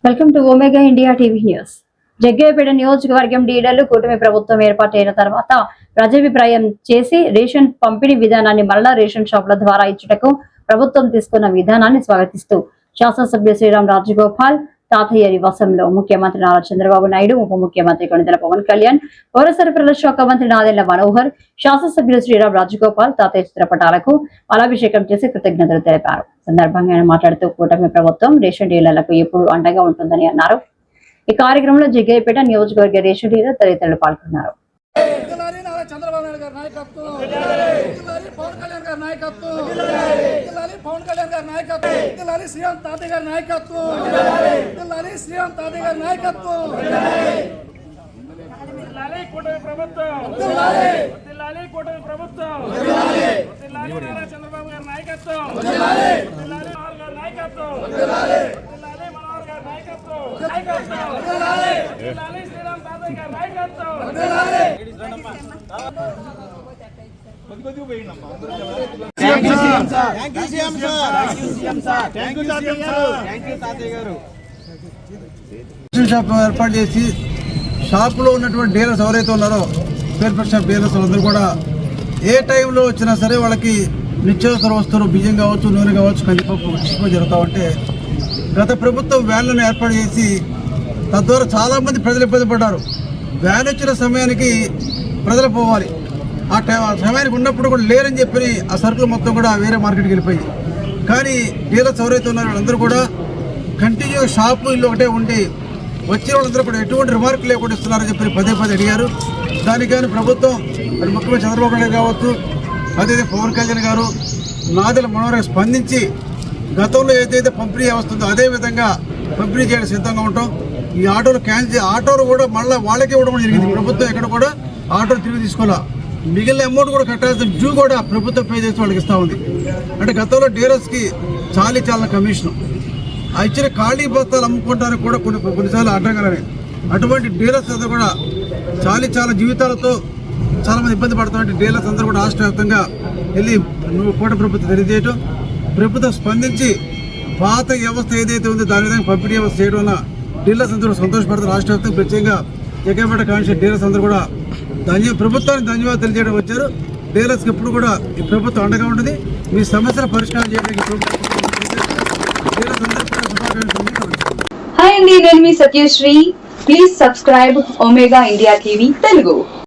Welcome to omega India TV news. Jaggayyapeta నియోజకవర్గం డీలర్లు కూటమి ప్రభుత్వం ఏర్పాటైన తర్వాత ప్రజాభిప్రాయం చేసి రేషన్ పంపిణీ విధానాన్ని మరలా రేషన్ షాపుల ద్వారా ఇచ్చుటకు ప్రభుత్వం తీసుకున్న విధానాన్ని స్వాగతిస్తూ శాసనసభ్యులు శ్రీరామ్ రాజగోపాల్ తాతయ్య నివాసంలో ముఖ్యమంత్రి నారా చంద్రబాబు నాయుడు, ఉప ముఖ్యమంత్రి కొణిదెల పవన్ కళ్యాణ్, పౌర సరఫరాల శాఖ మంత్రి నాదెళ్ల మనోహర్, శాసనసభ్యులు శ్రీరామ్ రాజగోపాల్ తాతయ్య చిత్రపటాలకు పాలాభిషేకం చేసి కృతజ్ఞతలు తెలిపారు. సందర్భంగా ఆయన మాట్లాడుతూ కూటమి ప్రభుత్వం రేషన్ డీలర్లకు ఎప్పుడు అండగా ఉంటుందని అన్నారు. ఈ కార్యక్రమంలో జగ్గయ్యపేట నియోజకవర్గ రేషన్ డీలర్ తదితరులు పాల్గొన్నారు. చంద్రబాబు నాయుడు గారి నాయకత్వం, పవన్ కళ్యాణ్ గారి నాయకత్వం, పవన్ కళ్యాణ్ గారి నాయకత్వం, శ్రీరామ్ తాతయ్య గారి నాయకత్వం, శ్రీరామ్ తాతయ్య గారి నాయకత్వం. కూటమి ప్రభుత్వం, కూటమి ప్రభుత్వం, చంద్రబాబు గారి నాయకత్వం, నాయకత్వం, మనోహర్ గారి నాయకత్వం, శ్రీరామ్ తాతయ్య గారి నాయకత్వం. ఏర్పాటు చేసి షాపులో ఉన్నటువంటి డీలర్స్ ఎవరైతే ఉన్నారో స్పేర్ పార్ట్ షాప్ డీలర్స్ అందరూ కూడా ఏ టైంలో వచ్చినా సరే వాళ్ళకి నిత్యావసర వస్తువులు బియ్యం కావచ్చు, నూనె కావచ్చు, కందిపప్పు జరుగుతూ ఉంటే గత ప్రభుత్వం వ్యాన్లను ఏర్పాటు చేసి తద్వారా చాలామంది ప్రజలు ఇబ్బంది పడ్డారు. వ్యాన్ వచ్చిన సమయానికి ప్రజలు పోవాలి, ఆ సమయానికి ఉన్నప్పుడు కూడా లేరని చెప్పి ఆ సరుకులు మొత్తం కూడా వేరే మార్కెట్కి వెళ్ళిపోయి, కానీ డీలర్స్ ఎవరైతే ఉన్నారో వాళ్ళందరూ కూడా కంటిన్యూ షాపు ఇల్లు ఒకటే ఉండి వచ్చిన వాళ్ళందరూ కూడా ఎటువంటి రిమార్క్ లేకుండా ఇస్తున్నారని చెప్పి పదే అడిగారు. దానికి కానీ ప్రభుత్వం మరి ముఖ్యమంత్రి చంద్రబాబు నాయుడు కావచ్చు, అదే పవన్ కళ్యాణ్ గారు, నాదెళ్ల మనోహర్ స్పందించి గతంలో ఏదైతే పంపిణీ వస్తుందో అదే విధంగా పంపిణీ చేయడం సిద్ధంగా ఉంటాం. ఈ ఆటోలు క్యాన్సిల్ ఆటోలు కూడా మళ్ళీ వాళ్ళకే ఇవ్వడం జరిగింది. ప్రభుత్వం ఎక్కడ కూడా ఆటోలు తిరిగి తీసుకోవాలా, మిగిలిన అమౌంట్ కూడా కట్టాల్సిన డ్యూ కూడా ప్రభుత్వం పే చేసి వాళ్ళకి ఇస్తూ ఉంది. అంటే గతంలో డీలర్స్కి చాలా కమిషన్ ఆ ఇచ్చిన ఖాళీ బస్తాలు అమ్ముకోవడానికి కూడా కొన్నిసార్లు అడ్డంగానే అటువంటి డీలర్స్ అందరూ కూడా చాలా జీవితాలతో చాలామంది ఇబ్బంది పడుతున్నటువంటి డీలర్స్ అందరూ కూడా రాష్ట్ర వ్యాప్తంగా వెళ్ళి కూటమి ప్రభుత్వం తెలియజేయటం, ప్రభుత్వం స్పందించి పాత వ్యవస్థ ఏదైతే ఉందో దాని విధంగా పంపిణీ వ్యవస్థ చేయడం వల్ల డీలర్స్ అందరూ సంతోషపడతారు. రాష్ట్ర వ్యాప్తంగా ప్రత్యేకంగా జగ్గయ్యపేట కాన్స్టిట్యూన్సీ డీలర్స్ అందరూ కూడా ప్రభుత్వానికి ధన్యవాదాలు తెలియజేయడం వచ్చారు. డీలర్స్కి ఎప్పుడు కూడా ఈ ప్రభుత్వం అండగా ఉంటుంది. మీ సమస్యల పరిష్కారం చేయడానికి హాయ్ అండి, నేను మీ Satyasri. Please subscribe Omega India TV Telugu.